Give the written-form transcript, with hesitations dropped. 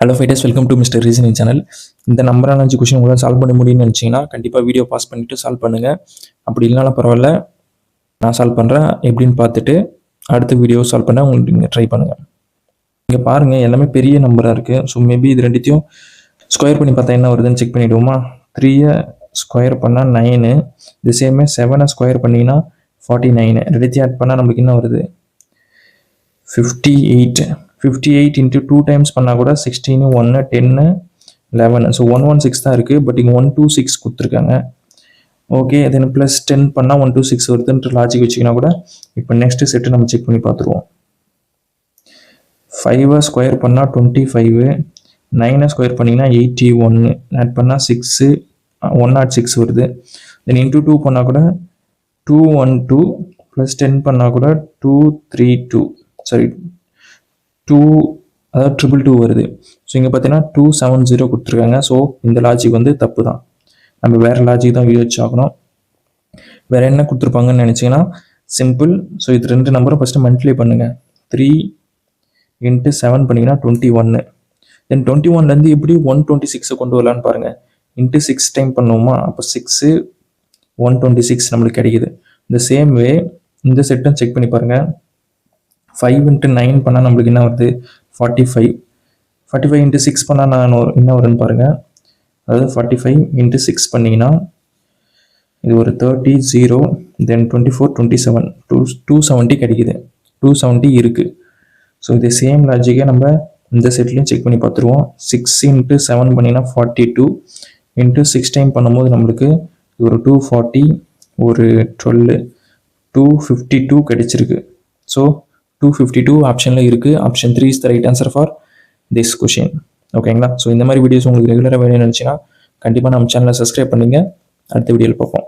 Hello fighters, welcome to mister reasoning channel. இந்த நம்பரான 5 question உங்களால் solve பண்ண முடியும்னு நினச்சிங்கன்னா கண்டிப்பாக வீடியோ பாஸ் பண்ணிவிட்டு சால்வ் பண்ணுங்கள். அப்படி இல்லைனாலும் பரவாயில்ல, நான் சால்வ் பண்ணுறேன். எப்படின்னு பார்த்துட்டு அடுத்த வீடியோ சால்வ் பண்ண உங்களுக்கு நீங்கள் ட்ரை பண்ணுங்கள். இங்கே பாருங்கள், எல்லாமே பெரிய நம்பராக இருக்குது. ஸோ மேபி இது ரெண்டுத்தையும் ஸ்கொயர் பண்ணி பார்த்தா என்ன வருதுன்னு செக் பண்ணிவிடுவோமா. 3 ஸ்கொயர் பண்ணால் 9, இது சேமே 7 ஸ்கொயர் பண்ணிங்கன்னா 49. ரெண்டுத்தையும் ஆட் பண்ணால் நம்மளுக்கு என்ன வருது? 58. 58 into 2 times பண்ணால் கூட 16, 1, 10, 11. ஸோ 116 தான் இருக்குது. பட் இங்கே 126 கொடுத்துருக்காங்க. ஓகே, தென் ப்ளஸ் 10 பண்ணால் 126 வருதுன்ற லாஜிக் வச்சிங்கன்னா கூட இப்போ நெக்ஸ்ட் செட்டு நம்ம செக் பண்ணி பார்த்துருவோம். 5 ஸ்கொயர் பண்ணால் 25, 9 ஸ்கொயர் பண்ணிங்கன்னா 81, ஆட் பண்ணால் 6, 106 வருது. தென் இன்ட்டு 2 பண்ணால் கூட 212 ப்ளஸ் 10 பண்ணால் கூட 232, சாரி 2, அதாவது 222 வருது. ஸோ இங்கே பார்த்தீங்கன்னா 270 கொடுத்துருக்காங்க. ஸோ இந்த லாஜிக் வந்து தப்பு தான். நம்ம வேறு லாஜிக் தான் யூஸ் ஆகணும். வேறு என்ன கொடுத்துருப்பாங்கன்னு நினச்சிங்கன்னா சிம்பிள். ஸோ இது ரெண்டு நம்பரும் ஃபஸ்ட்டு மல்டிப்ளை பண்ணுங்கள். 3 into 7 பண்ணிங்கன்னா 21. தென் 21லேருந்து எப்படி 126 கொண்டு வரலான்னு பாருங்கள். இன்ட்டு 6 டைம் பண்ணுவோமா, அப்போ 6, 126 நம்மளுக்கு கிடைக்குது. இந்த சேம் வே இந்த செட்டும் செக் பண்ணி பாருங்கள். 5 into 9 பண்ணால் நம்மளுக்கு என்ன வருது? 45. 45 into 6 பண்ணால் நான் என்ன வருதுன்னு பாருங்கள். அதாவது 45 into 6 பண்ணிங்கன்னா இது ஒரு 30, 0, தென் 24, 27, 270 கிடைக்குது. 270 இருக்குது. ஸோ இது சேம் லாஜிக்கை நம்ம இந்த செட்லேயும் செக் பண்ணி பார்த்துருவோம். 6 into 7 பண்ணிங்கன்னா 42, into 6 டைம் பண்ணும்போது நம்மளுக்கு ஒரு 240, ஒரு 12, 252 கிடைச்சிருக்கு. ஸோ 252 ஆப்ஷனில் இருக்குது. Option 3 is the right answer for this question. ஓகேங்களா? ஸோ இந்த மாதிரி வீடியோஸ் உங்களுக்கு ரெகுலராக வேணும்னு நினச்சிங்கன்னா கண்டிப்பாக நம்ம சேனலை சப்ஸ்கிரைப் பண்ணுங்கள். அடுத்த வீடியோவில் பார்ப்போம்.